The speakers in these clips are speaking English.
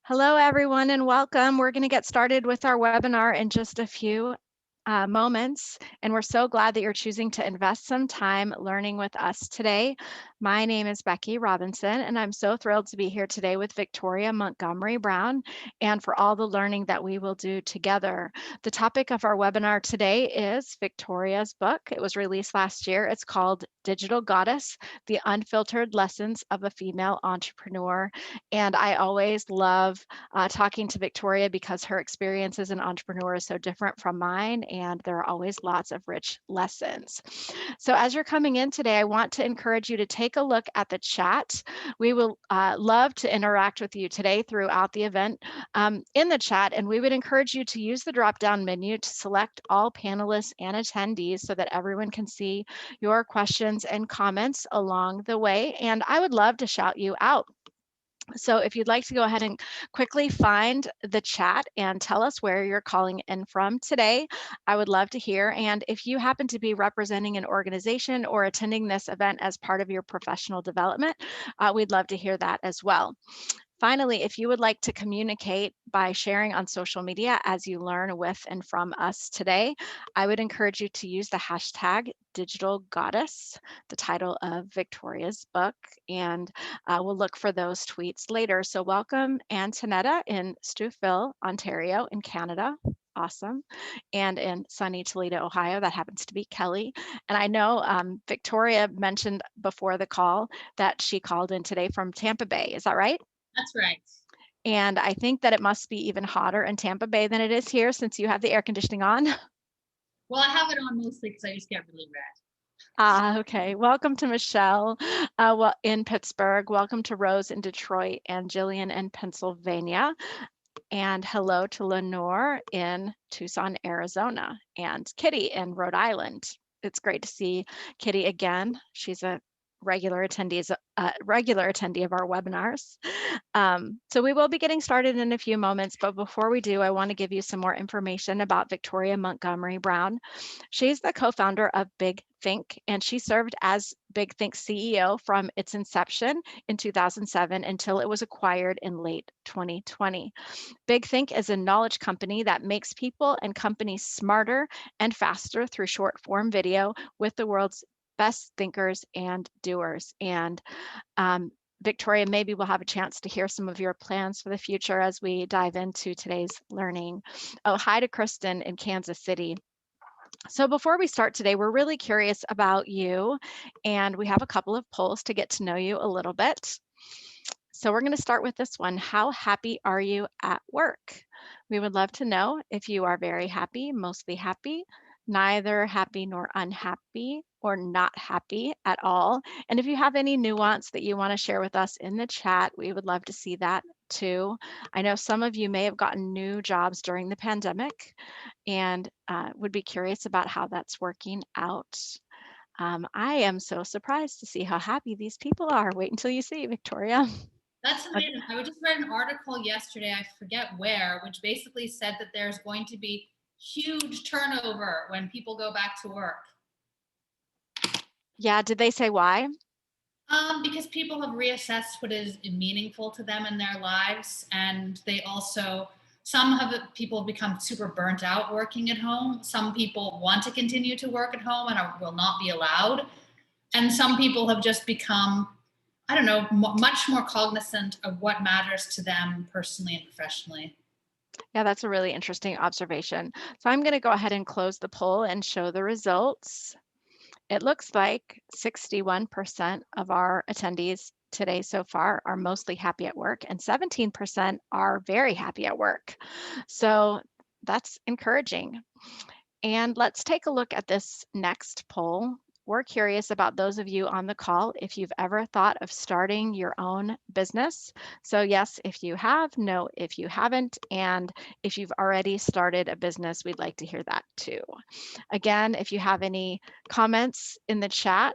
Hello, everyone, and welcome. We're going to get started with our webinar in just a few moments, and we're so glad that you're choosing to invest some time learning with us today. My name is Becky Robinson, and I'm so thrilled to be here today with Victoria Montgomery Brown and for all the learning that we will do together. The topic of our webinar today is Victoria's book. It was released last year. It's called Digital Goddess, The Unfiltered Lessons of a Female Entrepreneur. And I always love talking to Victoria because her experience as an entrepreneur is so different from mine, and there are always lots of rich lessons. So as you're coming in today, I want to encourage you to take a look at the chat. We will love to interact with you today throughout the event in the chat, and we would encourage you to use the drop-down menu to select all panelists and attendees so that everyone can see your questions and comments along the way. And I would love to shout you out. So if you'd like to go ahead and quickly find the chat and tell us where you're calling in from today, I would love to hear. And if you happen to be representing an organization or attending this event as part of your professional development, we'd love to hear that as well. Finally, if you would like to communicate by sharing on social media as you learn with and from us today, I would encourage you to use the hashtag Digital Goddess, the title of Victoria's book, and we'll look for those tweets later. So welcome Antonetta in Stouffville, Ontario in Canada. Awesome. And in sunny Toledo, Ohio, that happens to be Kelly. And I know Victoria mentioned before the call that she called in today from Tampa Bay. Is that right? That's right. And I think that it must be even hotter in Tampa Bay than it is here since you have the air conditioning on. Well, I have it on mostly because I just get really red. Okay. Welcome to Michelle in Pittsburgh. Welcome to Rose in Detroit and Jillian in Pennsylvania. And hello to Lenore in Tucson, Arizona, and Kitty in Rhode Island. It's great to see Kitty again. She's a regular attendee of our webinars. So we will be getting started in a few moments, but before we do, I want to give you some more information about Victoria Montgomery Brown. She's the co-founder of Big Think, and she served as Big Think's CEO from its inception in 2007 until it was acquired in late 2020. Big Think is a knowledge company that makes people and companies smarter and faster through short form video with the world's best thinkers and doers. And Victoria, maybe we'll have a chance to hear some of your plans for the future as we dive into today's learning. Oh, hi to Kristen in Kansas City. So before we start today, we're really curious about you, and we have a couple of polls to get to know you a little bit. So we're going to start with this one. How happy are you at work? We would love to know if you are very happy, mostly happy, neither happy nor unhappy, or not happy at all. And if you have any nuance that you want to share with us in the chat, we would love to see that too. I know some of you may have gotten new jobs during the pandemic and would be curious about how that's working out. I am so surprised to see how happy these people are. Wait until you see, Victoria. That's amazing. I just read an article yesterday, I forget where, which basically said that there's going to be huge turnover when people go back to work. Yeah, did they say why? Because people have reassessed what is meaningful to them in their lives, and they also people have become super burnt out working at home. Some people want to continue to work at home and will not be allowed, and some people have just become, I don't know, much more cognizant of what matters to them personally and professionally. Yeah, that's a really interesting observation. So I'm going to go ahead and close the poll and show the results. It looks like 61% of our attendees today so far are mostly happy at work, and 17% are very happy at work. So that's encouraging. And let's take a look at this next poll. We're curious about those of you on the call if you've ever thought of starting your own business. So yes, if you have, no, if you haven't, and if you've already started a business, we'd like to hear that too. Again, if you have any comments in the chat,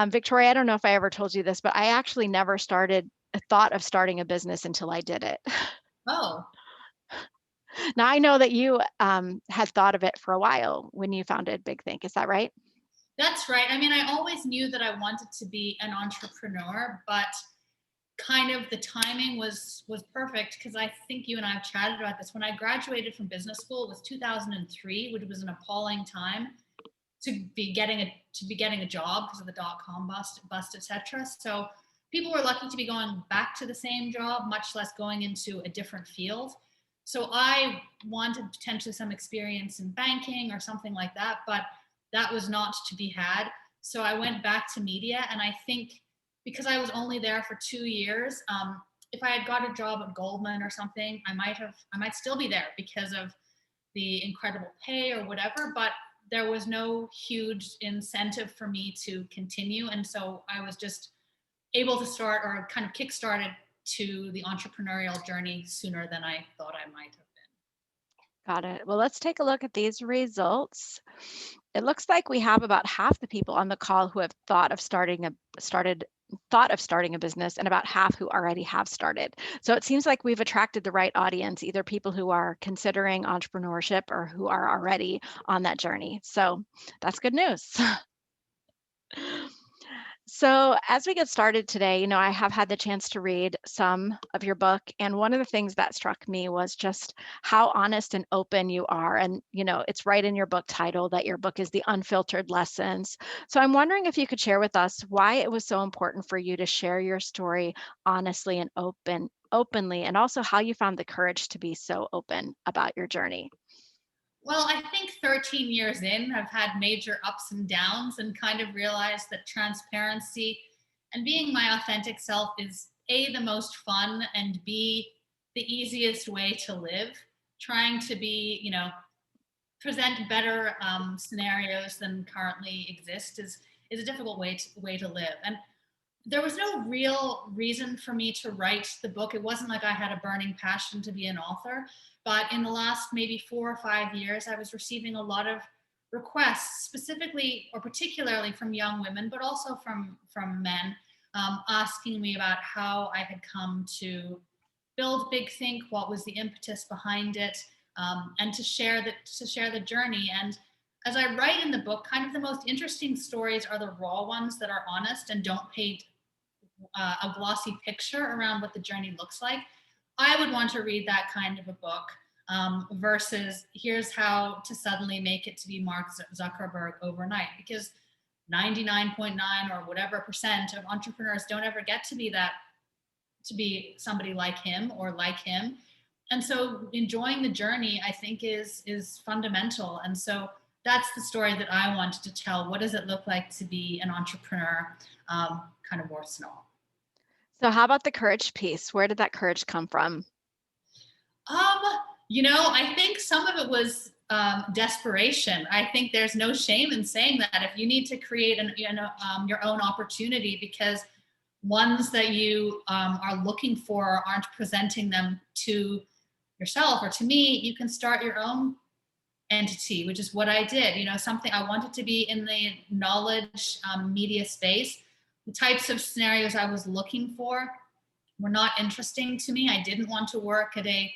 Victoria, I don't know if I ever told you this, but I actually never thought of starting a business until I did it. Oh. Now I know that you had thought of it for a while when you founded Big Think. Is that right? That's right. I mean, I always knew that I wanted to be an entrepreneur, but kind of the timing was perfect, because I think you and I have chatted about this. When I graduated from business school, it was 2003, which was an appalling time to be getting a job because of the dot-com bust, etc. So people were lucky to be going back to the same job, much less going into a different field. So I wanted potentially some experience in banking or something like that, but that was not to be had. So I went back to media, and I think because I was only there for 2 years, if I had got a job at Goldman or something, I might still be there because of the incredible pay or whatever, but there was no huge incentive for me to continue. And so I was just able to start, or kind of kickstarted to the entrepreneurial journey sooner than I thought I might have been. Got it. Well, let's take a look at these results. It looks like we have about half the people on the call who have thought of starting a business, and about half who already have started. So it seems like we've attracted the right audience, either people who are considering entrepreneurship or who are already on that journey. So that's good news. So, as we get started today, I have had the chance to read some of your book. And one of the things that struck me was just how honest and open you are. And, it's right in your book title that your book is The Unfiltered Lessons. So, I'm wondering if you could share with us why it was so important for you to share your story honestly and openly, and also how you found the courage to be so open about your journey. Well, I think 13 years in, I've had major ups and downs, and kind of realized that transparency and being my authentic self is A, the most fun, and B, the easiest way to live. Trying to be, present better scenarios than currently exist is a difficult way to live. And there was no real reason for me to write the book. It wasn't like I had a burning passion to be an author, but in the last maybe 4 or 5 years, I was receiving a lot of requests, specifically or particularly from young women, but also from men, asking me about how I had come to build Big Think, what was the impetus behind it, and to share the journey. And as I write in the book, kind of the most interesting stories are the raw ones that are honest and don't paint a glossy picture around what the journey looks like. I would want to read that kind of a book, versus here's how to suddenly make it to be Mark Zuckerberg overnight, because 99.9 or whatever percent of entrepreneurs don't ever get to be that, to be somebody like him or like him. And so enjoying the journey, I think, is fundamental. And so that's the story that I wanted to tell. What does it look like to be an entrepreneur, kind of worse than all? So, how about the courage piece? Where did that courage come from? Um, I think some of it was desperation. I think there's no shame in saying that. If you need to create your own opportunity because ones that you are looking for aren't presenting them to yourself or to me, you can start your own entity, which is what I did. Something I wanted to be in the knowledge media space. The types of scenarios I was looking for were not interesting to me. I didn't want to work at a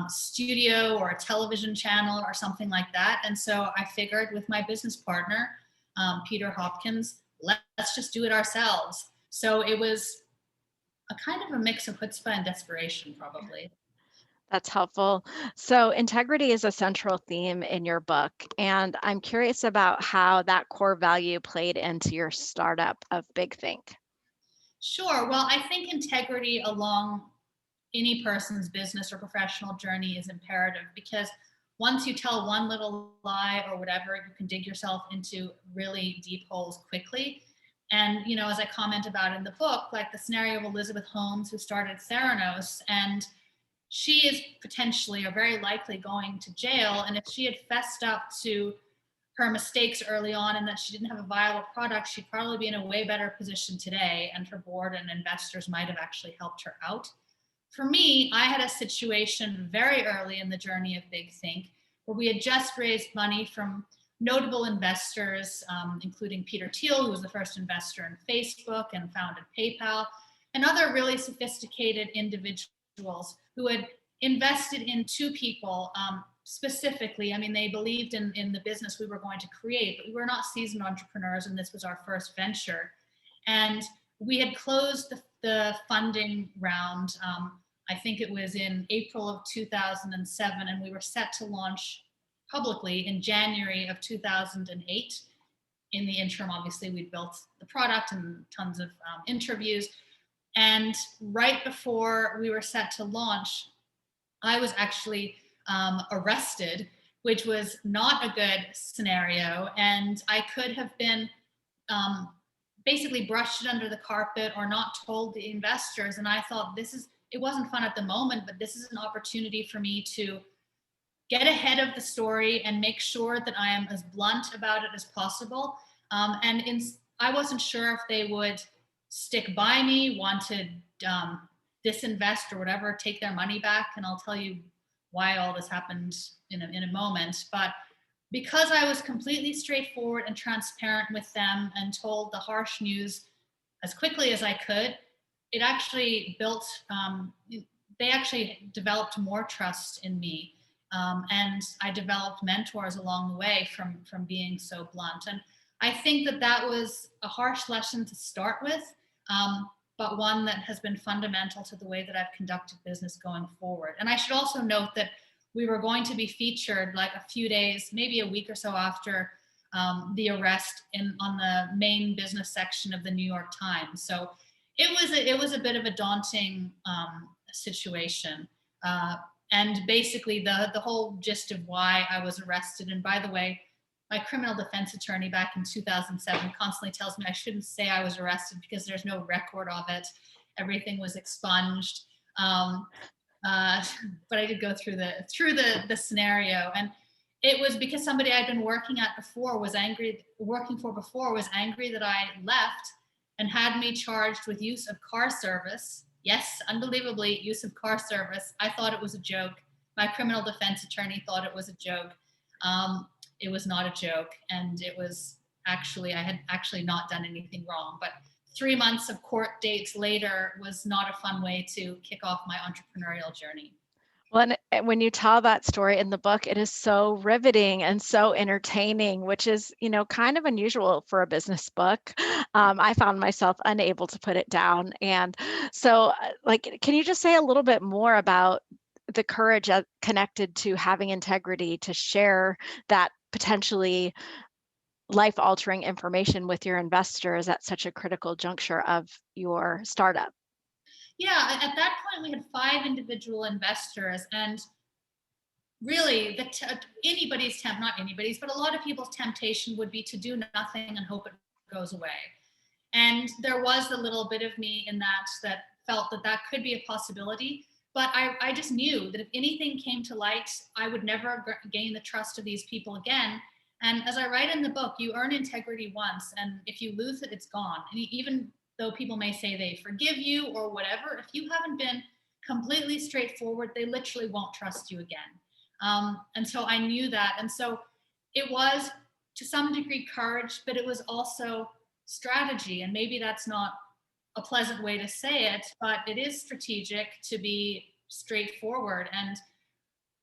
studio or a television channel or something like that. And so I figured with my business partner, Peter Hopkins, let's just do it ourselves. So it was a kind of a mix of chutzpah and desperation, probably. That's helpful. So, integrity is a central theme in your book, and I'm curious about how that core value played into your startup of Big Think. Sure. Well, I think integrity along any person's business or professional journey is imperative, because once you tell one little lie or whatever, you can dig yourself into really deep holes quickly. And, as I comment about in the book, like the scenario of Elizabeth Holmes, who started Theranos, and she is potentially or very likely going to jail. And if she had fessed up to her mistakes early on and that she didn't have a viable product, she'd probably be in a way better position today. And her board and investors might have actually helped her out. For me, I had a situation very early in the journey of Big Think where we had just raised money from notable investors, including Peter Thiel, who was the first investor in Facebook and founded PayPal, and other really sophisticated individuals who had invested in two people specifically. I mean, they believed in the business we were going to create, but we were not seasoned entrepreneurs, and this was our first venture. And we had closed the funding round. I think it was in April of 2007, and we were set to launch publicly in January of 2008. In the interim, obviously, we built the product and tons of interviews. And right before we were set to launch, I was actually arrested, which was not a good scenario. And I could have been um, basically brushed it under the carpet or not told the investors. And I thought it wasn't fun at the moment, but this is an opportunity for me to get ahead of the story and make sure that I am as blunt about it as possible. I wasn't sure if they would stick by me, want to disinvest or whatever, take their money back. And I'll tell you why all this happened in a moment. But because I was completely straightforward and transparent with them and told the harsh news as quickly as I could, it actually built, they actually developed more trust in me. And I developed mentors along the way from being so blunt. And I think that was a harsh lesson to start with, but one that has been fundamental to the way that I've conducted business going forward. And I should also note that we were going to be featured like a few days, maybe a week or so after the arrest on the main business section of the New York Times. So it was a bit of a daunting situation. And basically the whole gist of why I was arrested. And by the way, my criminal defense attorney back in 2007 constantly tells me I shouldn't say I was arrested because there's no record of it. Everything was expunged. But I did go through the scenario, and it was because somebody I'd been working for before was angry that I left and had me charged with use of car service. Yes, unbelievably, use of car service. I thought it was a joke. My criminal defense attorney thought it was a joke. It was not a joke, and it was I had actually not done anything wrong. But 3 months of court dates later was not a fun way to kick off my entrepreneurial journey. Well, and when you tell that story in the book, it is so riveting and so entertaining, which is, kind of unusual for a business book. I found myself unable to put it down. And so, can you just say a little bit more about the courage connected to having integrity to share that potentially life-altering information with your investors at such a critical juncture of your startup? Yeah, at that point we had 5 individual investors, and really not anybody's, but a lot of people's temptation would be to do nothing and hope it goes away. And there was a little bit of me in that felt that could be a possibility. But I just knew that if anything came to light, I would never gain the trust of these people again. And as I write in the book, you earn integrity once, and if you lose it, it's gone. And even though people may say they forgive you or whatever, if you haven't been completely straightforward, they literally won't trust you again. And so I knew that. And so it was to some degree courage, but it was also strategy. And maybe that's not a pleasant way to say it, but it is strategic to be straightforward. And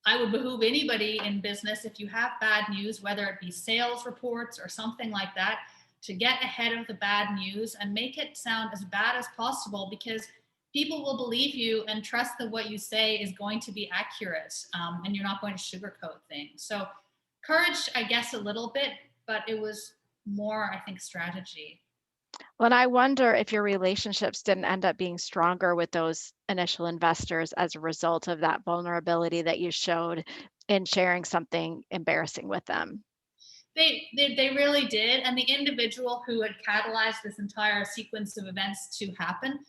I would behoove anybody in business, if you have bad news, whether it be sales reports or something like that, to get ahead of the bad news and make it sound as bad as possible, because people will believe you and trust that what you say is going to be accurate, and you're not going to sugarcoat things. So courage, I guess, a little bit, but it was more, I think, strategy. Well, and I wonder if your relationships didn't end up being stronger with those initial investors as a result of that vulnerability that you showed in sharing something embarrassing with them. They really did. And the individual who had catalyzed this entire sequence of events to happen,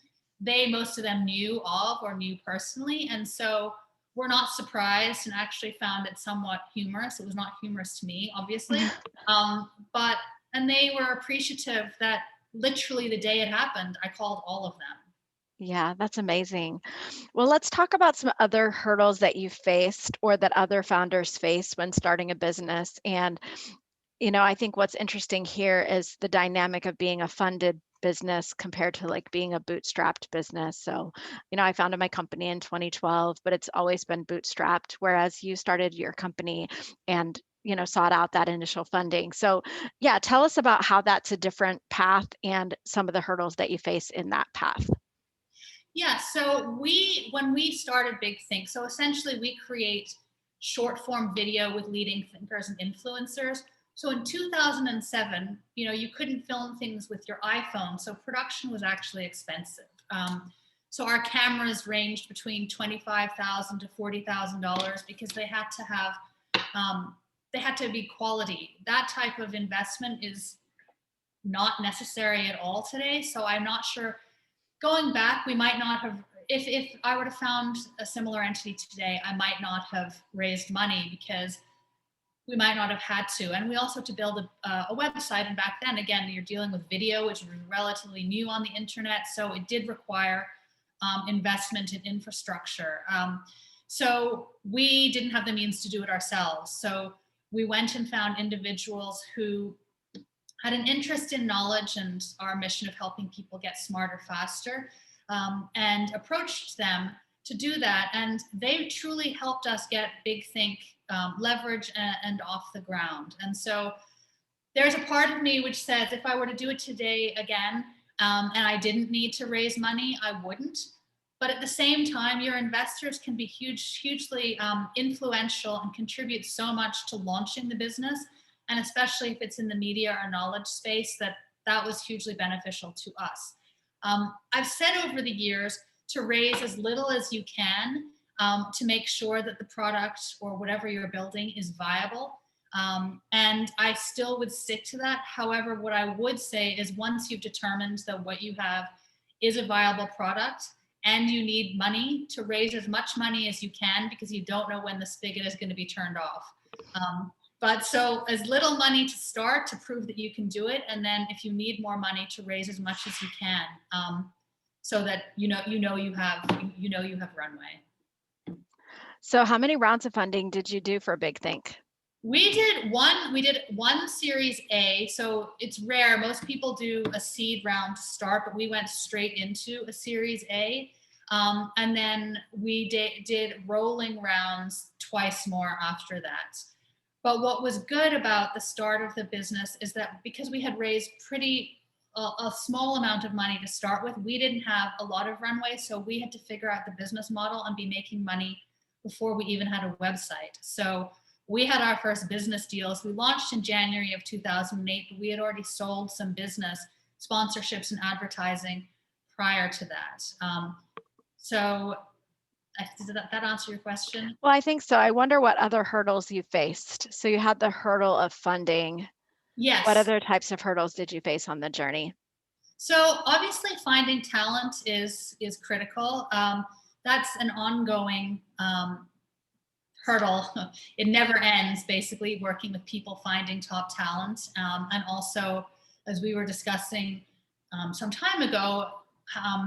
most of them knew of or knew personally. And so were not surprised and actually found it somewhat humorous. It was not humorous to me, obviously. And they were appreciative that literally the day it happened, I called all of them. Yeah, that's amazing. Well, let's talk about some other hurdles that you faced or that other founders face when starting a business. And, I think what's interesting here is the dynamic of being a funded business compared to like being a bootstrapped business. So, I founded my company in 2012, but it's always been bootstrapped, whereas you started your company and sought out that initial funding. So yeah, tell us about how that's a different path and some of the hurdles that you face in that path. Yeah, so when we started Big Think, so essentially we create short form video with leading thinkers and influencers. So in 2007, you couldn't film things with your iPhone, so production was actually expensive. So our cameras ranged between $25,000 to $40,000 because they had to be quality. That type of investment is not necessary at all today. So I'm not sure, going back, we might not have, if I would have found a similar entity today, I might not have raised money because we might not have had to. And we also had to build a website. And back then, again, you're dealing with video, which was relatively new on the internet. So it did require investment in infrastructure. So we didn't have the means to do it ourselves. So we went and found individuals who had an interest in knowledge and our mission of helping people get smarter faster, and approached them to do that. And they truly helped us get Big Think leverage and off the ground. And so there's a part of me which says if I were to do it today again, and I didn't need to raise money, I wouldn't. But at the same time, your investors can be hugely influential and contribute so much to launching the business. And especially if it's in the media or knowledge space, that was hugely beneficial to us. I've said over the years to raise as little as you can to make sure that the product or whatever you're building is viable. And I still would stick to that. However, what I would say is once you've determined that what you have is a viable product and you need money, to raise as much money as you can, because you don't know when the spigot is going to be turned off. But so as little money to start to prove that you can do it. And then if you need more money, to raise as much as you can, so that you have runway. So how many rounds of funding did you do for Big Think? We did one Series A. So it's rare. Most people do a seed round to start, but we went straight into a Series A. And then we did rolling rounds twice more after that. But what was good about the start of the business is that because we had raised a small amount of money to start with, we didn't have a lot of runway. So we had to figure out the business model and be making money before we even had a website. So we had our first business deals. We launched in January of 2008, but we had already sold some business sponsorships and advertising prior to that. So did that answer your question? Well, I think so. I wonder what other hurdles you faced. So you had the hurdle of funding. Yes. What other types of hurdles did you face on the journey? So obviously finding talent is critical. That's an ongoing hurdle. It never ends, basically, working with people, finding top talent. And also, as we were discussing some time ago,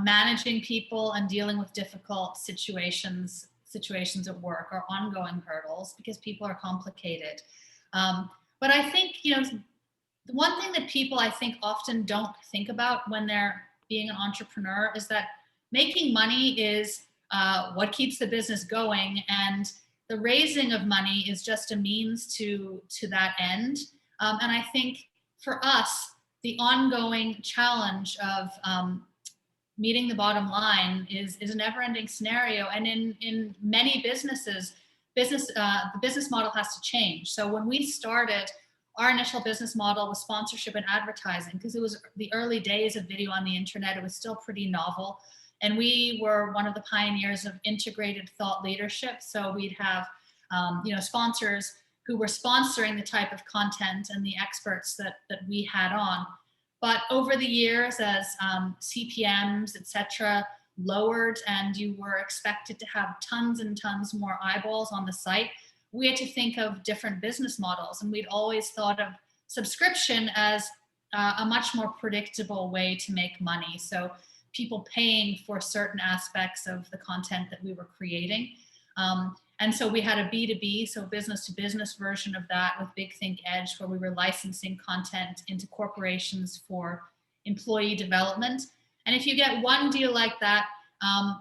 managing people and dealing with difficult situations at work are ongoing hurdles because people are complicated. But I think, the one thing that people, I think, often don't think about when they're being an entrepreneur is that making money is what keeps the business going, and the raising of money is just a means to that end. And I think for us, the ongoing challenge of meeting the bottom line is a never-ending scenario. And in many businesses, the business model has to change. So when we started, our initial business model was sponsorship and advertising because it was the early days of video on the internet. It was still pretty novel. And we were one of the pioneers of integrated thought leadership. So we'd have, sponsors who were sponsoring the type of content and the experts that we had on. But over the years, as CPMs, et cetera, lowered and you were expected to have tons and tons more eyeballs on the site, we had to think of different business models. And we'd always thought of subscription as a much more predictable way to make money. So people paying for certain aspects of the content that we were creating. And so we had a B2B, so business to business version of that with Big Think Edge, where we were licensing content into corporations for employee development. And if you get one deal like that,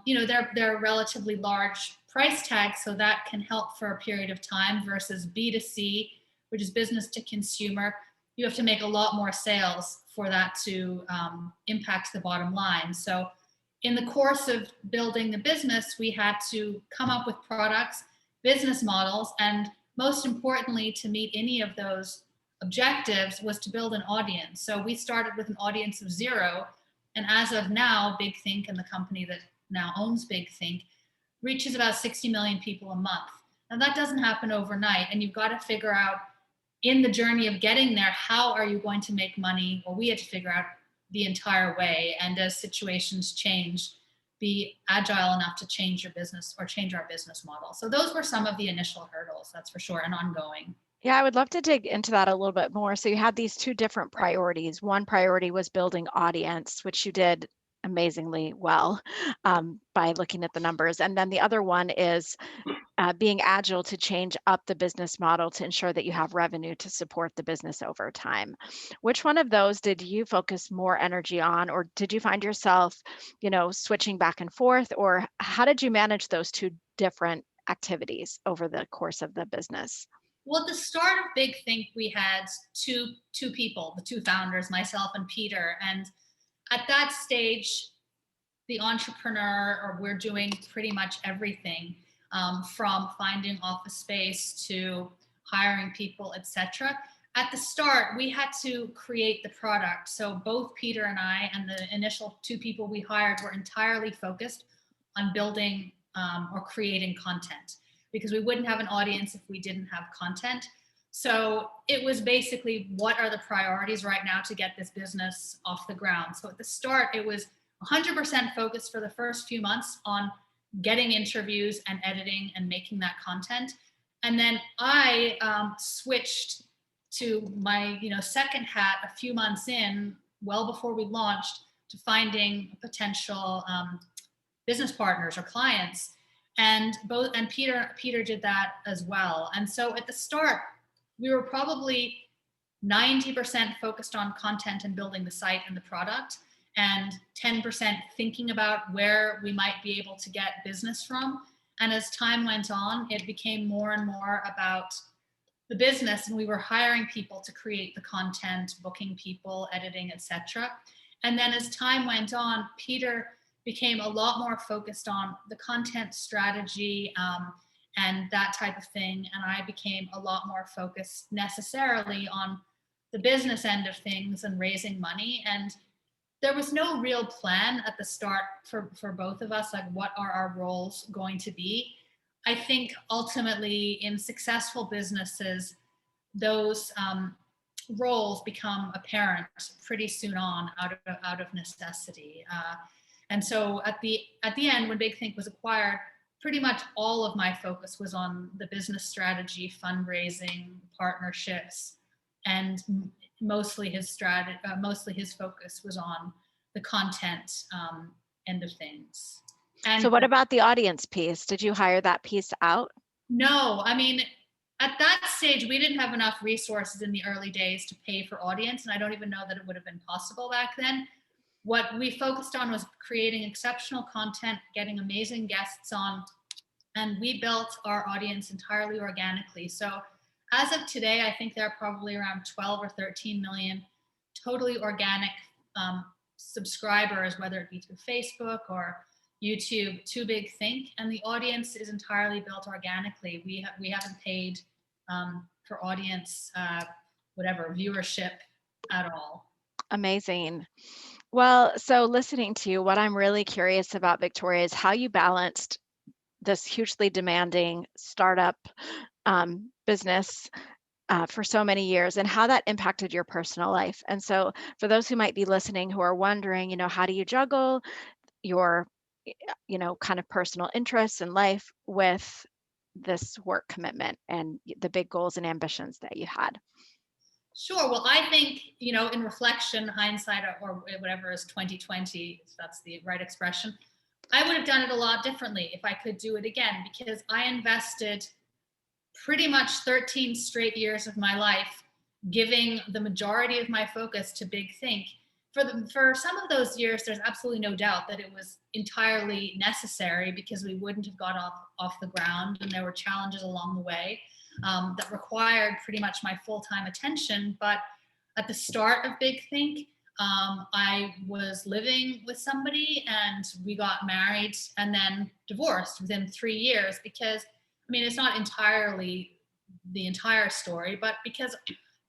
they're relatively large price tags, so that can help for a period of time, versus B2C, which is business to consumer. You have to make a lot more sales for that to impact the bottom line. So in the course of building the business, we had to come up with products, business models, and most importantly, to meet any of those objectives was to build an audience. So we started with an audience of 0. And as of now, Big Think, and the company that now owns Big Think, reaches about 60 million people a month. Now that doesn't happen overnight. And you've got to figure out in the journey of getting there, how are you going to make money? Well, we had to figure out the entire way. And as situations change, be agile enough to change your business or change our business model. So those were some of the initial hurdles, that's for sure, and ongoing. Yeah, I would love to dig into that a little bit more. So you had these two different priorities. One priority was building audience, which you did amazingly well by looking at the numbers. And then the other one is being agile to change up the business model to ensure that you have revenue to support the business over time. Which one of those did you focus more energy on, or did you find yourself, switching back and forth, or how did you manage those two different activities over the course of the business? Well, at the start of Big Think, we had two people, the two founders, myself and Peter. And at that stage, the entrepreneur, or we're doing pretty much everything, from finding office space to hiring people, etc. At the start, we had to create the product. So both Peter and I and the initial two people we hired were entirely focused on building or creating content, because we wouldn't have an audience if we didn't have content. So it was basically, what are the priorities right now to get this business off the ground? So at the start, it was 100% focused for the first few months on getting interviews and editing and making that content. And then I switched to my second hat a few months in, well before we launched, to finding potential business partners or clients. And Peter did that as well. And so at the start, we were probably 90% focused on content and building the site and the product, and 10% thinking about where we might be able to get business from. And as time went on, it became more and more about the business, and we were hiring people to create the content, booking people, editing, etc. And then as time went on, Peter became a lot more focused on the content strategy and that type of thing. And I became a lot more focused necessarily on the business end of things and raising money. And there was no real plan at the start for both of us, like what are our roles going to be. I think ultimately in successful businesses, those roles become apparent pretty soon on out of necessity. And so at the end, when Big Think was acquired, pretty much all of my focus was on the business strategy, fundraising, partnerships, and mostly his focus was on the content end of things. And so what about the audience piece? Did you hire that piece out? No, I mean, at that stage, we didn't have enough resources in the early days to pay for audience, and I don't even know that it would have been possible back then. What we focused on was creating exceptional content, getting amazing guests on, and we built our audience entirely organically. So as of today, I think there are probably around 12 or 13 million totally organic subscribers, whether it be through Facebook or YouTube, to Big Think, and the audience is entirely built organically. We haven't paid for audience, viewership at all. Amazing. Well, so listening to you, what I'm really curious about, Victoria, is how you balanced this hugely demanding startup business for so many years, and how that impacted your personal life. And so for those who might be listening who are wondering, how do you juggle your, kind of personal interests in life with this work commitment and the big goals and ambitions that you had? Sure. Well, I think, in reflection, hindsight, or whatever is 2020, if that's the right expression, I would have done it a lot differently if I could do it again, because I invested pretty much 13 straight years of my life giving the majority of my focus to Big Think. For some of those years, there's absolutely no doubt that it was entirely necessary, because we wouldn't have got off the ground, and there were challenges along the way that required pretty much my full-time attention. But at the start of Big Think, I was living with somebody and we got married and then divorced within 3 years because, I mean, it's not entirely the entire story, but because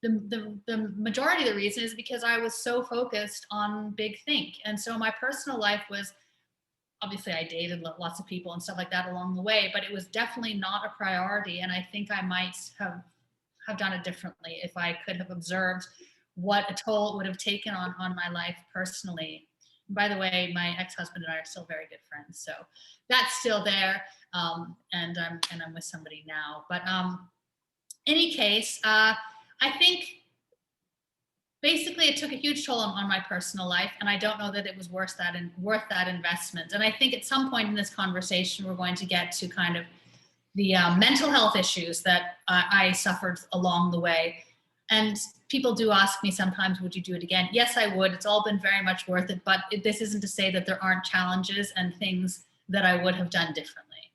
the majority of the reason is because I was so focused on Big Think. And so my personal life was, obviously I dated lots of people and stuff like that along the way, but it was definitely not a priority. And I think I might have done it differently if I could have observed what a toll it would have taken on my life personally. And by the way, my ex-husband and I are still very good friends, so that's still there. And I'm with somebody now. But any case, I think basically it took a huge toll on my personal life, and I don't know that it was worth that investment. And I think at some point in this conversation we're going to get to kind of the mental health issues that I suffered along the way. And people do ask me sometimes, would you do it again? Yes, I would. It's all been very much worth it, but this isn't to say that there aren't challenges and things that I would have done differently.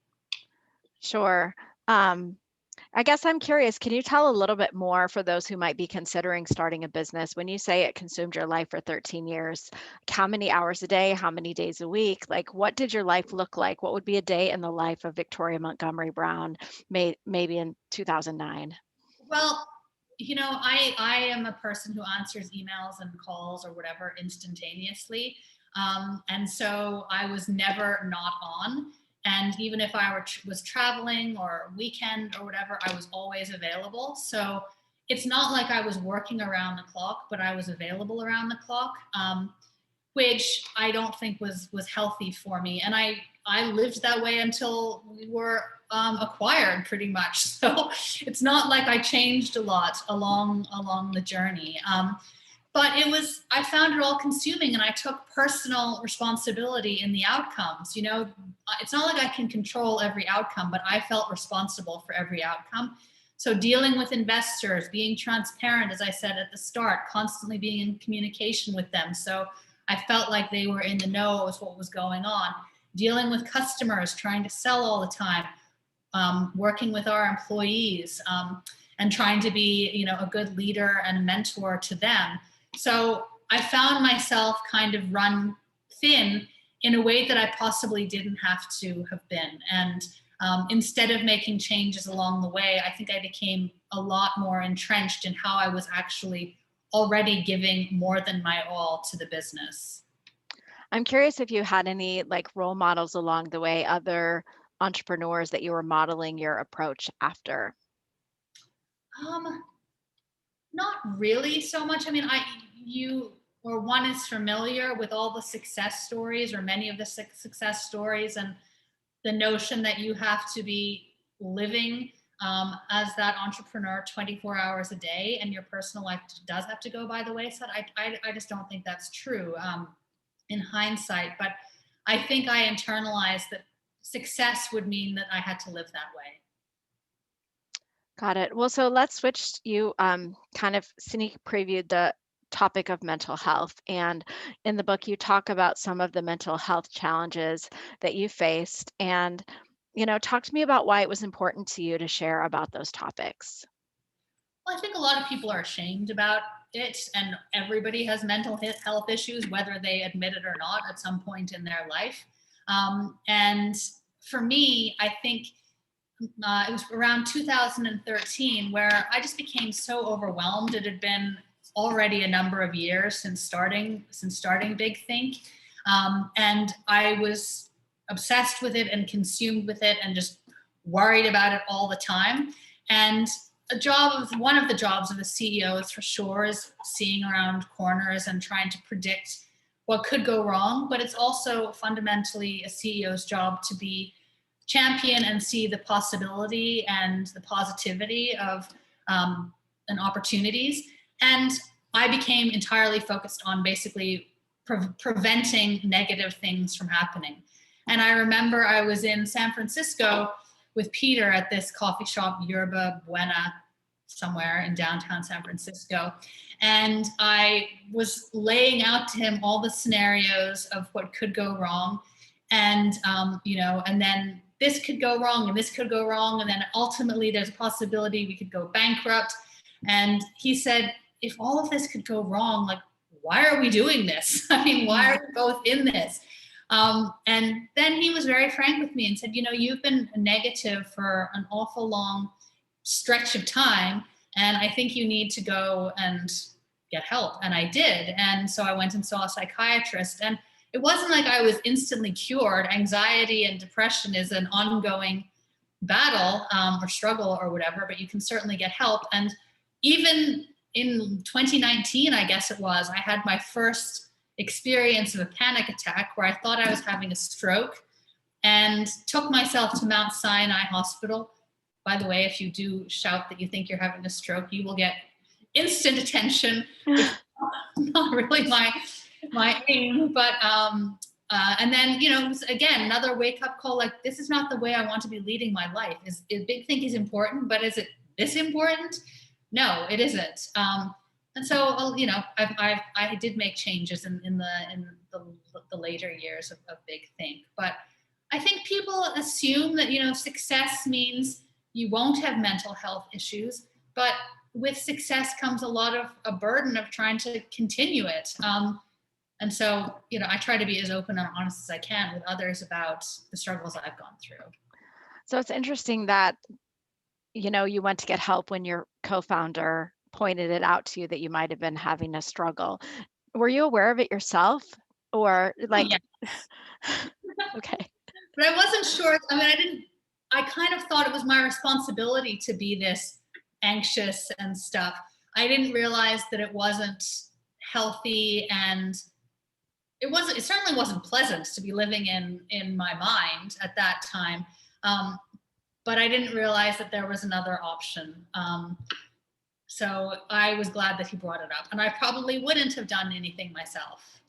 Sure. I guess I'm curious, can you tell a little bit more for those who might be considering starting a business? When you say it consumed your life for 13 years, like how many hours a day, how many days a week? Like, what did your life look like? What would be a day in the life of Victoria Montgomery Brown, maybe in 2009? Well, I am a person who answers emails and calls or whatever instantaneously. And so I was never not on. And even if I was traveling or weekend or whatever, I was always available. So it's not like I was working around the clock, but I was available around the clock, which I don't think was healthy for me. And I lived that way until we were acquired, pretty much. So it's not like I changed a lot along the journey. But I found it all consuming, and I took personal responsibility in the outcomes. It's not like I can control every outcome, but I felt responsible for every outcome. So dealing with investors, being transparent, as I said at the start, constantly being in communication with them. So I felt like they were in the know as what was going on. Dealing with customers, trying to sell all the time, working with our employees, and trying to be, a good leader and mentor to them. So I found myself kind of run thin in a way that I possibly didn't have to have been. And instead of making changes along the way, I think I became a lot more entrenched in how I was actually already giving more than my all to the business. I'm curious if you had any like role models along the way, other entrepreneurs that you were modeling your approach after. Um, Not really so much. I mean, one is familiar with all the success stories or many of the success stories, and the notion that you have to be living as that entrepreneur 24 hours a day, and your personal life does have to go by the wayside. I just don't think that's true in hindsight, but I think I internalized that success would mean that I had to live that way. Got it. Well, so let's switch. You kind of sneak previewed the topic of mental health. And in the book, you talk about some of the mental health challenges that you faced. And, talk to me about why it was important to you to share about those topics. Well, I think a lot of people are ashamed about it, and everybody has mental health issues, whether they admit it or not, at some point in their life. And for me, I think it was around 2013 where I just became so overwhelmed. It had been already a number of years since starting Big Think, and I was obsessed with it and consumed with it and just worried about it all the time. And one of the jobs of a CEO is for sure is seeing around corners and trying to predict what could go wrong, but it's also fundamentally a CEO's job to be champion and see the possibility and the positivity of and opportunities. And I became entirely focused on basically preventing negative things from happening. And I remember I was in San Francisco with Peter at this coffee shop, Yerba Buena, somewhere in downtown San Francisco. And I was laying out to him all the scenarios of what could go wrong. And, and then this could go wrong and this could go wrong. And then ultimately there's a possibility we could go bankrupt. And he said, if all of this could go wrong, like, why are we doing this? I mean, why are we both in this? And then he was very frank with me and said, you've been negative for an awful long stretch of time, and I think you need to go and get help. And I did. And so I went and saw a psychiatrist, and it wasn't like I was instantly cured. Anxiety and depression is an ongoing battle, or struggle or whatever, but you can certainly get help. And even in 2019, I guess it was, I had my first experience of a panic attack where I thought I was having a stroke, and took myself to Mount Sinai Hospital. By the way, if you do shout that you think you're having a stroke, you will get instant attention. It's not really my aim, but and then, it was, again, another wake-up call, like, this is not the way I want to be leading my life. Is big think is important, but is it this important? No, it isn't. And so, I did make changes in the later years of Big Think. But I think people assume that, success means you won't have mental health issues, but with success comes a burden of trying to continue it. And so, I try to be as open and honest as I can with others about the struggles I've gone through. So it's interesting that, you went to get help when your co-founder pointed it out to you that you might have been having a struggle. Were you aware of it yourself, or like? Oh, yeah. Okay. But I wasn't sure. I mean, I kind of thought it was my responsibility to be this anxious and stuff. I didn't realize that it wasn't healthy, and it certainly wasn't pleasant to be living in my mind at that time. But I didn't realize that there was another option. So I was glad that he brought it up, and I probably wouldn't have done anything myself.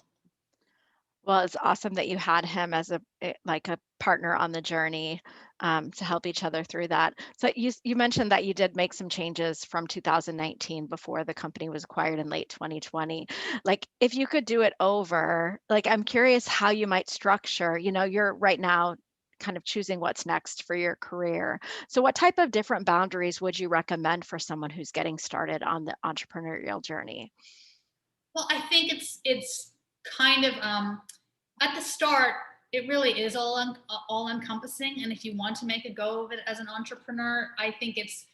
Well, it's awesome that you had him as a partner on the journey, to help each other through that. So you mentioned that you did make some changes from 2019 before the company was acquired in late 2020. Like, if you could do it over, like, I'm curious how you might structure, you're right now kind of choosing what's next for your career. So what type of different boundaries would you recommend for someone who's getting started on the entrepreneurial journey? Well, I think it's kind of, at the start, it really is all encompassing. And if you want to make a go of it as an entrepreneur, I think it's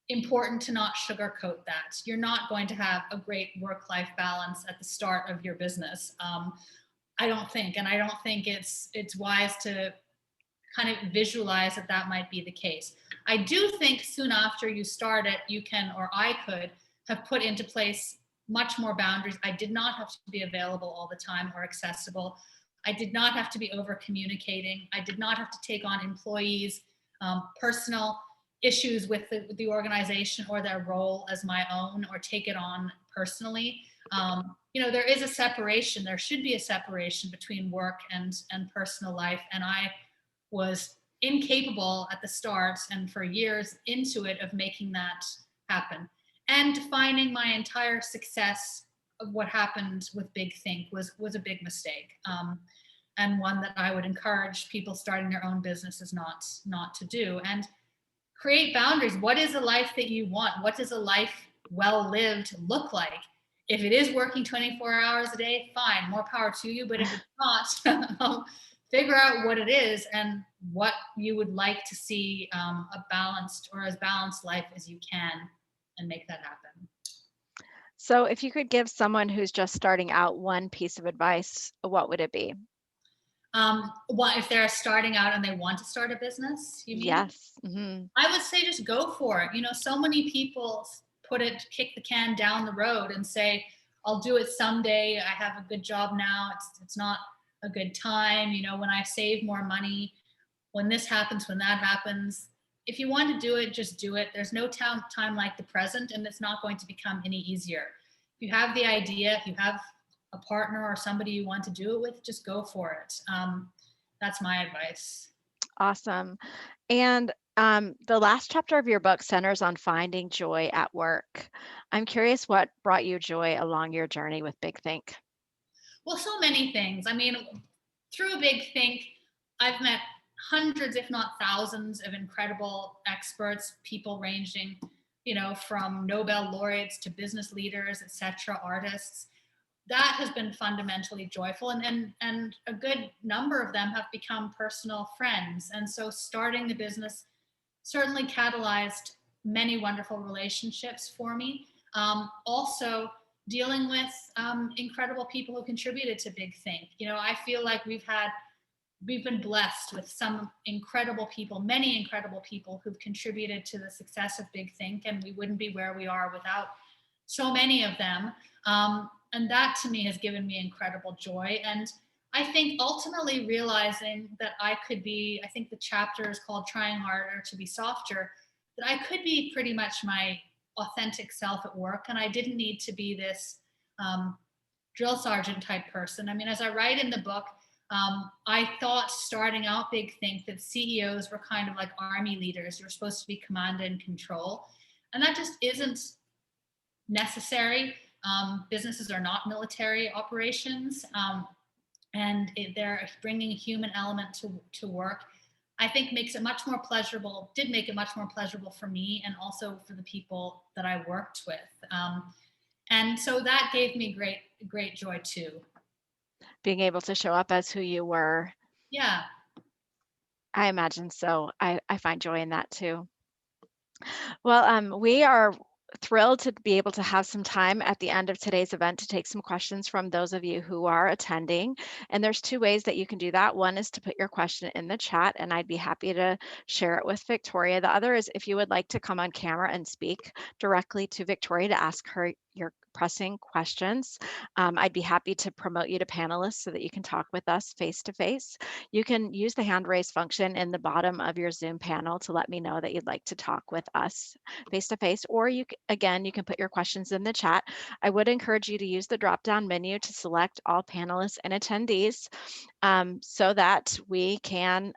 important to not sugarcoat that. You're not going to have a great work-life balance at the start of your business. I don't think it's wise to kind of visualize that might be the case. I do think soon after you start it, you can, or I could have put into place much more boundaries. I did not have to be available all the time or accessible. I did not have to be over communicating. I did not have to take on employees' personal issues with the organization or their role as my own, or take it on personally. There is a separation. There should be a separation between work and personal life. And I was incapable at the start, and for years into it, of making that happen. And defining my entire success of what happened with Big Think was a big mistake, and one that I would encourage people starting their own businesses not to do. And create boundaries. What is a life that you want? What does a life well lived look like? If it is working 24 hours a day, fine, more power to you. But if it's not, figure out what it is and what you would like to see, a balanced or as balanced life as you can, and make that happen. So if you could give someone who's just starting out one piece of advice, what would it be? What if they're starting out and they want to start a business, you mean? Yes. Mm-hmm. I would say just go for it. So many people kick the can down the road and say, I'll do it someday. I have a good job now. It's not a good time. When I save more money, when this happens, when that happens. If you want to do it, just do it. There's no time like the present, and it's not going to become any easier. If you have the idea, if you have a partner or somebody you want to do it with, just go for it. That's my advice. Awesome. And the last chapter of your book centers on finding joy at work. I'm curious what brought you joy along your journey with Big Think. Well, so many things. I mean, through Big Think, I've met hundreds, if not thousands, of incredible experts, people ranging, from Nobel laureates to business leaders, etc., artists. that has been fundamentally joyful, and a good number of them have become personal friends. And so starting the business certainly catalyzed many wonderful relationships for me. Also dealing with incredible people who contributed to Big Think. I feel like we've been blessed with some incredible people, many incredible people who've contributed to the success of Big Think, and we wouldn't be where we are without so many of them. And that to me has given me incredible joy. And I think ultimately realizing that I think the chapter is called Trying Harder to Be Softer, that I could be pretty much my authentic self at work, and I didn't need to be this drill sergeant type person. I mean, as I write in the book, I thought starting out Big Think that CEOs were kind of like army leaders. You're supposed to be command and control. And that just isn't necessary. Businesses are not military operations. And they're bringing a human element to work, I think did make it much more pleasurable for me and also for the people that I worked with. And so that gave me great joy too. Being able to show up as who you were. Yeah. I imagine so. I find joy in that too. Well, we are thrilled to be able to have some time at the end of today's event to take some questions from those of you who are attending. And there's two ways that you can do that. One is to put your question in the chat, and I'd be happy to share it with Victoria. The other is if you would like to come on camera and speak directly to Victoria to ask her your pressing questions. I'd be happy to promote you to panelists so that you can talk with us face to face. You can use the hand raise function in the bottom of your Zoom panel to let me know that you'd like to talk with us face to face, or you can put your questions in the chat. I would encourage you to use the drop down menu to select all panelists and attendees so that we can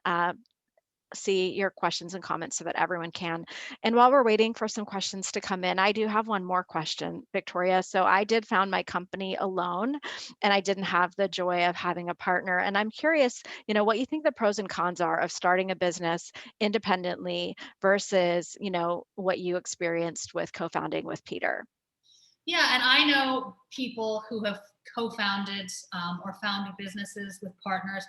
see your questions and comments so that everyone can. And while we're waiting for some questions to come in, I do have one more question, Victoria. So I did found my company alone, and I didn't have the joy of having a partner. And I'm curious, what you think the pros and cons are of starting a business independently versus, what you experienced with co-founding with Peter. Yeah, and I know people who have co-founded or founded businesses with partners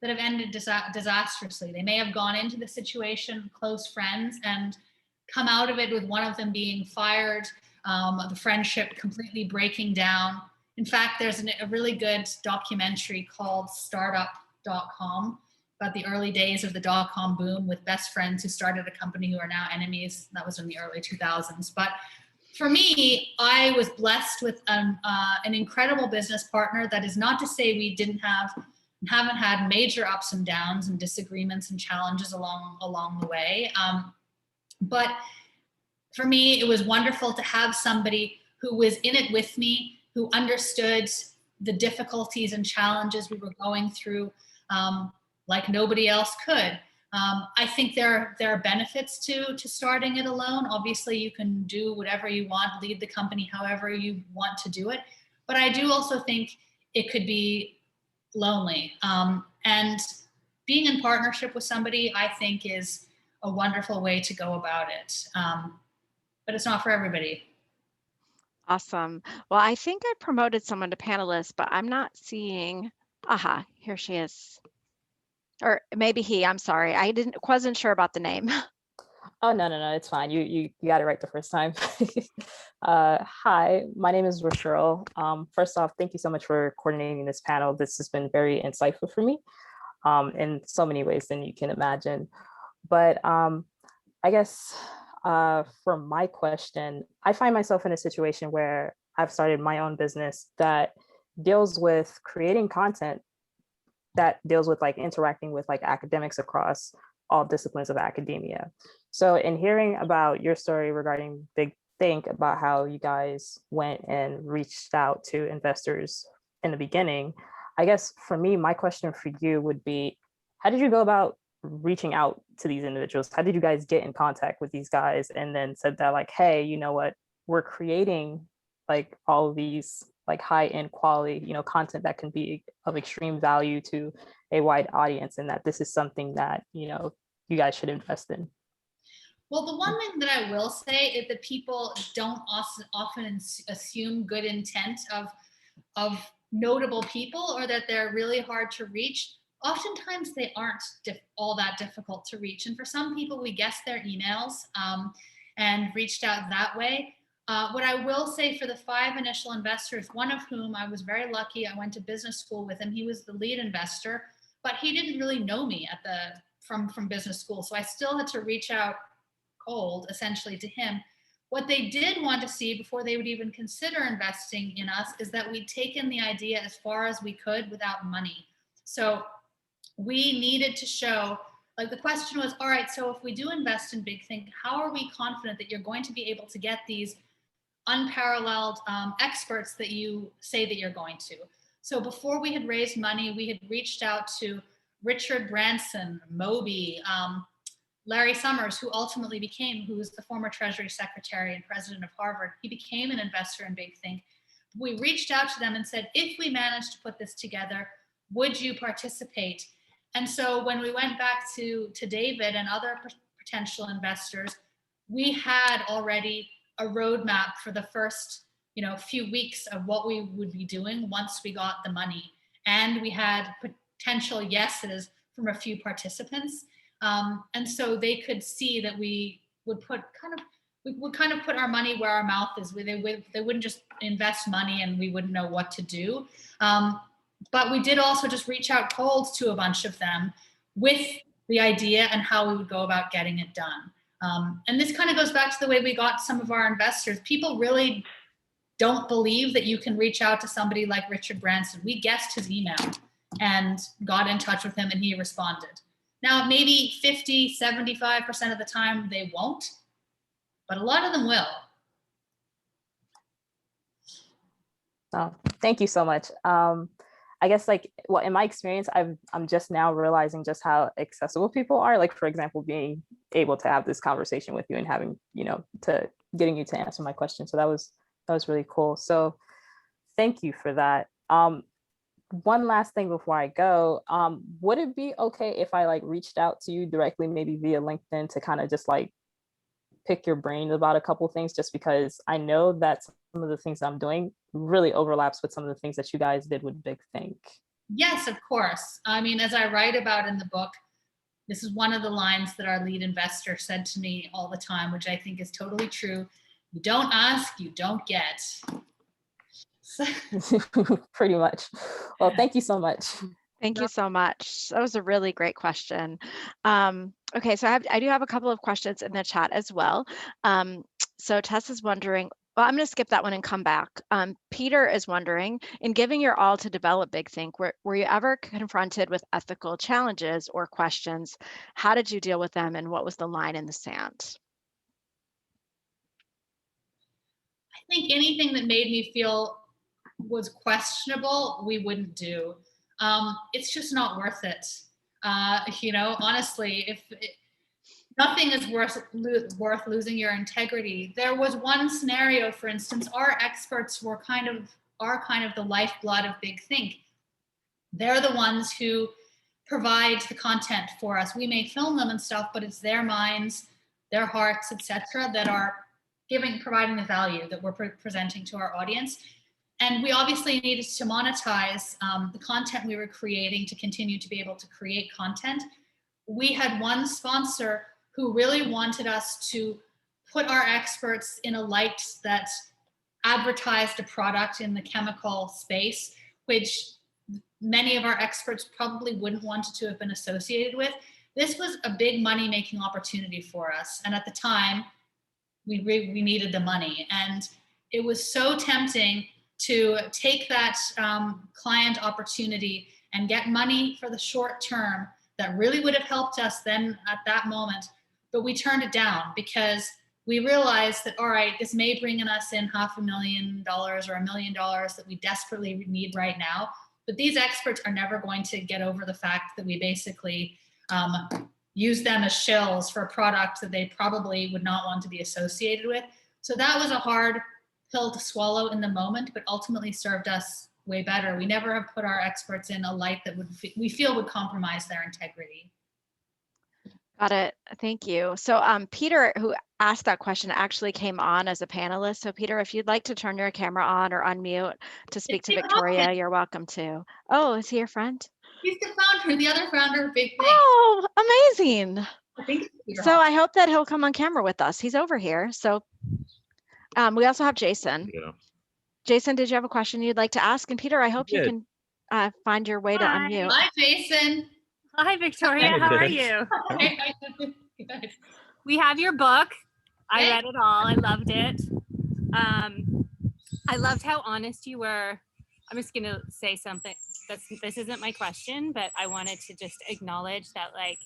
that have ended disastrously. They may have gone into the situation close friends and come out of it with one of them being fired, the friendship completely breaking down. In fact, there's a really good documentary called Startup.com about the early days of the dot-com boom with best friends who started a company who are now enemies. That was in the early 2000s. But for me, I was blessed with an incredible business partner. That is not to say we haven't had major ups and downs and disagreements and challenges along the way. But for me, it was wonderful to have somebody who was in it with me, who understood the difficulties and challenges we were going through like nobody else could. I think there are benefits to starting it alone. Obviously, you can do whatever you want, lead the company however you want to do it. But I do also think it could be lonely. And being in partnership with somebody, I think, is a wonderful way to go about it. But it's not for everybody. Awesome. Well, I think I promoted someone to panelist, but I'm not seeing, aha, here she is. Or maybe he, I'm sorry. I wasn't sure about the name. Oh, no, it's fine. You got it right the first time. Hi, my name is Rochelle. First off, thank you so much for coordinating this panel. This has been very insightful for me in so many ways than you can imagine. But I guess for my question, I find myself in a situation where I've started my own business that deals with creating content that deals with like interacting with like academics across all disciplines of academia. So in hearing about your story regarding Big Think, about how you guys went and reached out to investors in the beginning, I guess for me, my question for you would be, how did you go about reaching out to these individuals? How did you guys get in contact with these guys and then said that like, hey, you know what, we're creating like all of these like high-end quality, content that can be of extreme value to a wide audience, and that this is something that, you guys should invest in? Well, the one thing that I will say is that people don't often assume good intent of notable people, or that they're really hard to reach, oftentimes they aren't all that difficult to reach. And for some people, we guessed their emails and reached out that way. What I will say for the 5 initial investors, one of whom I was very lucky, I went to business school with him. He was the lead investor, but he didn't really know me from business school. So I still had to reach out cold, essentially, to him. What they did want to see before they would even consider investing in us is that we'd taken the idea as far as we could without money. So we needed to show, like, the question was, all right, so if we do invest in Big Think, how are we confident that you're going to be able to get these unparalleled experts that you say that you're going to? So before we had raised money, we had reached out to Richard Branson, Moby, Larry Summers, who ultimately who was the former Treasury Secretary and president of Harvard. He became an investor in Big Think. We reached out to them and said, if we managed to put this together, would you participate? And so when we went back to David and other potential investors, we had already a roadmap for the first few weeks of what we would be doing once we got the money. And we had potential yeses from a few participants. And so they could see that we would kind of put our money where our mouth is. They wouldn't just invest money and we wouldn't know what to do. But we did also just reach out cold to a bunch of them with the idea and how we would go about getting it done. And this kind of goes back to the way we got some of our investors. People really don't believe that you can reach out to somebody like Richard Branson. We guessed his email and got in touch with him and he responded. Now, maybe 50, 75% of the time they won't, but a lot of them will. Oh, thank you so much. I guess, in my experience, I'm just now realizing just how accessible people are. Like, for example, being able to have this conversation with you and having, to getting you to answer my question. So that was really cool. So thank you for that. One last thing before I go, would it be okay if I reached out to you directly, maybe via LinkedIn, to kind of just pick your brain about a couple of things, just because I know that some of the things I'm doing really overlaps with some of the things that you guys did with Big Think? Yes, of course. I mean, as I write about in the book, this is one of the lines that our lead investor said to me all the time, which I think is totally true. You don't ask, you don't get. Pretty much. Well, thank you so much. Thank you so much. That was a really great question. Okay, so I do have a couple of questions in the chat as well. So Tess is wondering, well, I'm going to skip that one and come back. Peter is wondering, in giving your all to develop Big Think, were you ever confronted with ethical challenges or questions? How did you deal with them, and what was the line in the sand? I think anything that made me feel was questionable, we wouldn't do. It's just not worth it. Honestly, nothing is worth losing your integrity. There was one scenario, for instance, our experts are kind of the lifeblood of Big Think. They're the ones who provide the content for us. We may film them and stuff, but it's their minds, their hearts, etc., that are providing the value that we're presenting to our audience. And we obviously needed to monetize the content we were creating to continue to be able to create content. We had one sponsor who really wanted us to put our experts in a light that advertised a product in the chemical space, which many of our experts probably wouldn't want to have been associated with. This was a big money-making opportunity for us. And at the time, we needed the money. And it was so tempting to take that client opportunity and get money for the short term that really would have helped us then at that moment. But we turned it down because we realized that, all right, this may bring us in $500,000 or $1 million that we desperately need right now. But these experts are never going to get over the fact that we basically use them as shills for a product that they probably would not want to be associated with. So that was a hard pill to swallow in the moment, but ultimately served us way better. We never have put our experts in a light that we feel would compromise their integrity. Got it. Thank you. So Peter, who asked that question, actually came on as a panelist. So Peter, if you'd like to turn your camera on or unmute to speak to Steve Hopkins. Victoria, you're welcome to. Oh, is he your friend? He's the founder, the other founder of Big Thing. Oh, amazing. I think it's Peter So Hopkins. I hope that he'll come on camera with us. He's over here. So we also have Jason. Yeah. Jason, did you have a question you'd like to ask? And Peter, I hope you did. can find your way to Hi. unmute. Hi, Jason. Hi, Victoria. Hi, How are Vic. you? Good. We have your book. I Thank read it all. I loved it. I loved how honest you were. I'm just going to say something. This isn't my question, but I wanted to just acknowledge that, like,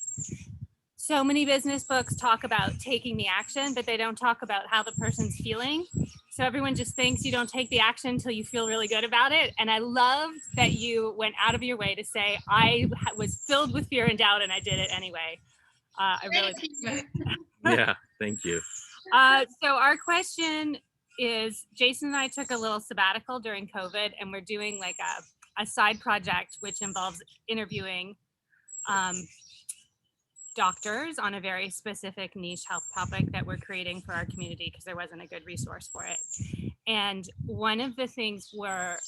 so many business books talk about taking the action, but they don't talk about how the person's feeling. So everyone just thinks you don't take the action until you feel really good about it. And I loved that you went out of your way to say, I was filled with fear and doubt and I did it anyway. I really. Thank you. Yeah, thank you. So our question is, Jason and I took a little sabbatical during COVID, and we're doing like a side project which involves interviewing doctors on a very specific niche health topic that we're creating for our community because there wasn't a good resource for it. And one of the things we're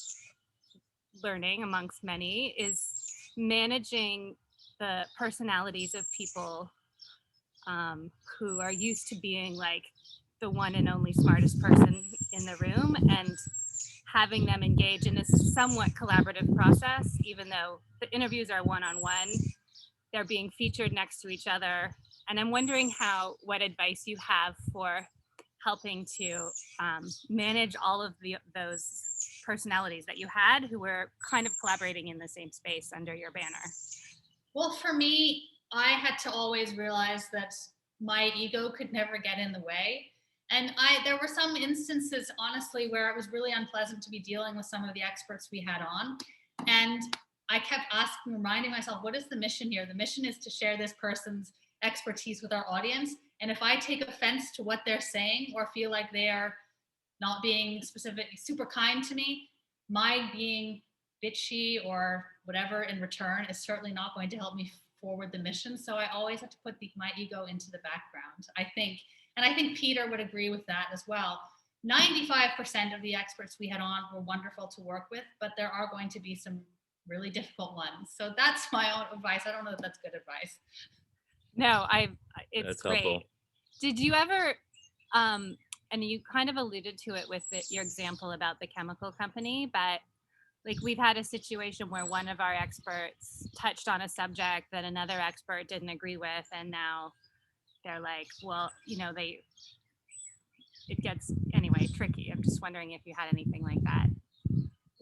learning amongst many is managing the personalities of people who are used to being like the one and only smartest person in the room, and having them engage in this somewhat collaborative process, even though the interviews are one-on-one, they're being featured next to each other. And I'm wondering what advice you have for helping to manage all of those personalities that you had who were kind of collaborating in the same space under your banner. Well, for me, I had to always realize that my ego could never get in the way. And there were some instances, honestly, where it was really unpleasant to be dealing with some of the experts we had on. And I kept reminding myself, what is the mission here? The mission is to share this person's expertise with our audience. And if I take offense to what they're saying or feel like they are not being super kind to me, my being bitchy or whatever in return is certainly not going to help me forward the mission. So I always have to put my ego into the background, I think. And I think Peter would agree with that as well. 95% of the experts we had on were wonderful to work with, but there are going to be some really difficult ones. So that's my own advice. I don't know if that's good advice. No, it's That's great. helpful. Did you ever, and you kind of alluded to it with your example about the chemical company, but like we've had a situation where one of our experts touched on a subject that another expert didn't agree with, and now they're like, well, it gets anyway tricky. I'm just wondering if you had anything like that.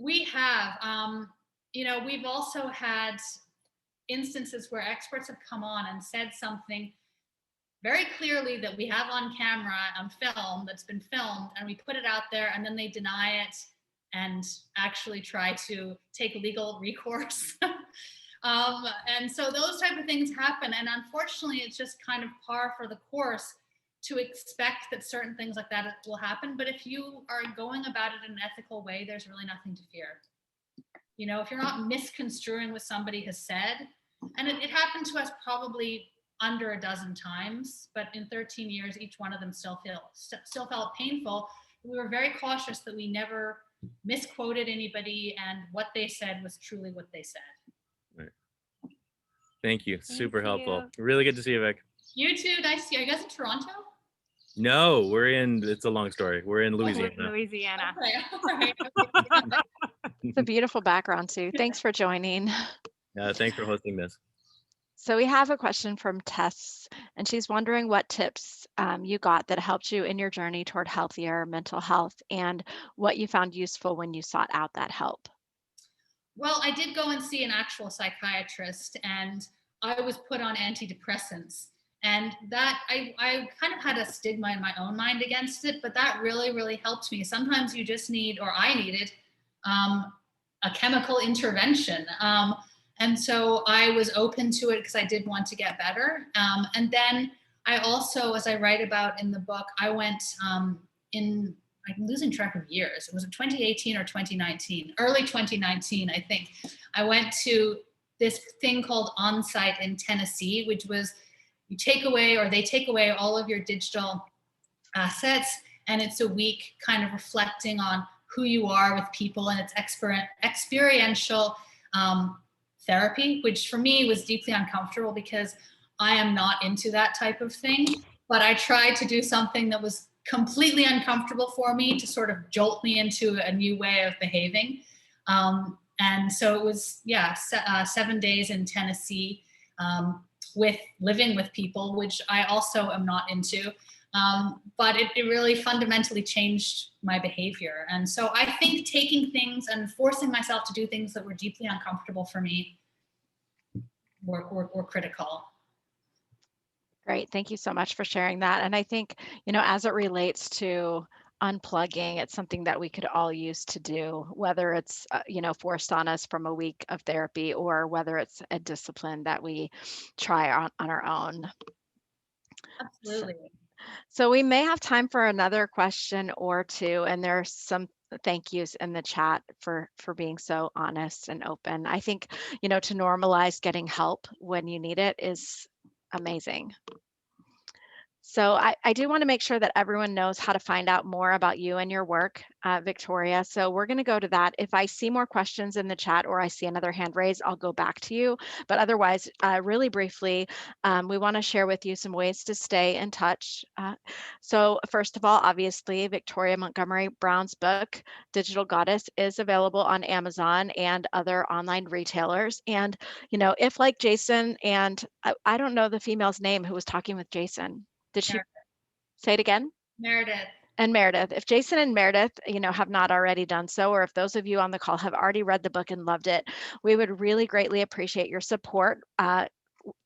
We have, we've also had instances where experts have come on and said something very clearly that we have on camera, on film, that's been filmed, and we put it out there, and then they deny it and actually try to take legal recourse. And so those type of things happen. And unfortunately, it's just kind of par for the course to expect that certain things like that will happen. But if you are going about it in an ethical way, there's really nothing to fear. If you're not misconstruing what somebody has said, and it happened to us probably under a dozen times, but in 13 years, each one of them still felt painful. We were very cautious that we never misquoted anybody and what they said was truly what they said. Right. Thank you. Super you. helpful. Really good to see you, Vic. You too. Nice to see you. Are you guys in Toronto? No, it's a long story. We're in Louisiana. Louisiana. Okay. All right. It's a beautiful background too. Thanks for joining. Thanks for hosting this. So we have a question from Tess, and she's wondering what tips you got that helped you in your journey toward healthier mental health, and what you found useful when you sought out that help. Well, I did go and see an actual psychiatrist, and I was put on antidepressants. And that I kind of had a stigma in my own mind against it, but that really, really helped me. Sometimes you just need, or I needed, a chemical intervention. And so I was open to it because I did want to get better. And then I also, as I write about in the book, I went I'm losing track of years. It was 2018 or 2019, early 2019, I think. I went to this thing called Onsite in Tennessee, which was, you take away, or they take away, all of your digital assets, and it's a week kind of reflecting on who you are with people, and it's experiential therapy, which for me was deeply uncomfortable because I am not into that type of thing. But I tried to do something that was completely uncomfortable for me to sort of jolt me into a new way of behaving. And so it was, 7 days in Tennessee with living with people, which I also am not into. But it really fundamentally changed my behavior. And so I think taking things and forcing myself to do things that were deeply uncomfortable for me were critical. Great. Thank you so much for sharing that. And I think, as it relates to unplugging, it's something that we could all use to do, whether it's, forced on us from a week of therapy, or whether it's a discipline that we try on our own. Absolutely. So we may have time for another question or two, and there's some thank yous in the chat for being so honest and open. I think, to normalize getting help when you need it is amazing. So I do want to make sure that everyone knows how to find out more about you and your work, Victoria. So we're going to go to that. If I see more questions in the chat or I see another hand raised, I'll go back to you. But otherwise, really briefly, we want to share with you some ways to stay in touch. So first of all, obviously, Victoria Montgomery Brown's book, Digital Goddess, is available on Amazon and other online retailers. And, if like Jason, and I don't know the female's name who was talking with Jason. Did she say it again? Meredith. And Meredith. If Jason and Meredith, have not already done so, or if those of you on the call have already read the book and loved it, we would really greatly appreciate your support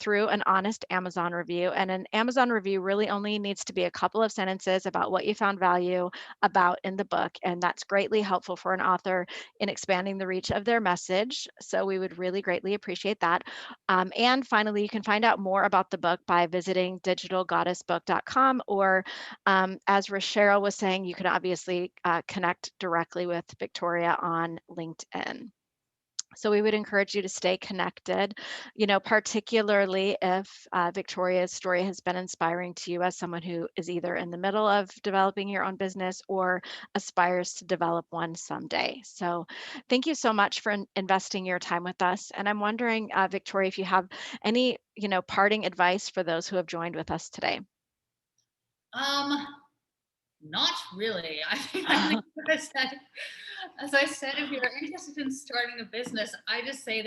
through an honest Amazon review. And an Amazon review really only needs to be a couple of sentences about what you found value about in the book. And that's greatly helpful for an author in expanding the reach of their message. So we would really greatly appreciate that. And finally, you can find out more about the book by visiting digitalgoddessbook.com, or as Cheryl was saying, you can obviously connect directly with Victoria on LinkedIn. So we would encourage you to stay connected, particularly if Victoria's story has been inspiring to you as someone who is either in the middle of developing your own business or aspires to develop one someday. So thank you so much for investing your time with us. And I'm wondering, Victoria, if you have any, parting advice for those who have joined with us today. Not really. I think as I said, if you're interested in starting a business, I just say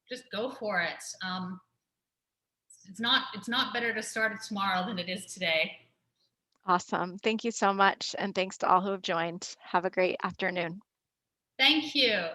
just go for it. It's not better to start it tomorrow than it is today. Awesome. Thank you so much. And thanks to all who have joined. Have a great afternoon. Thank you.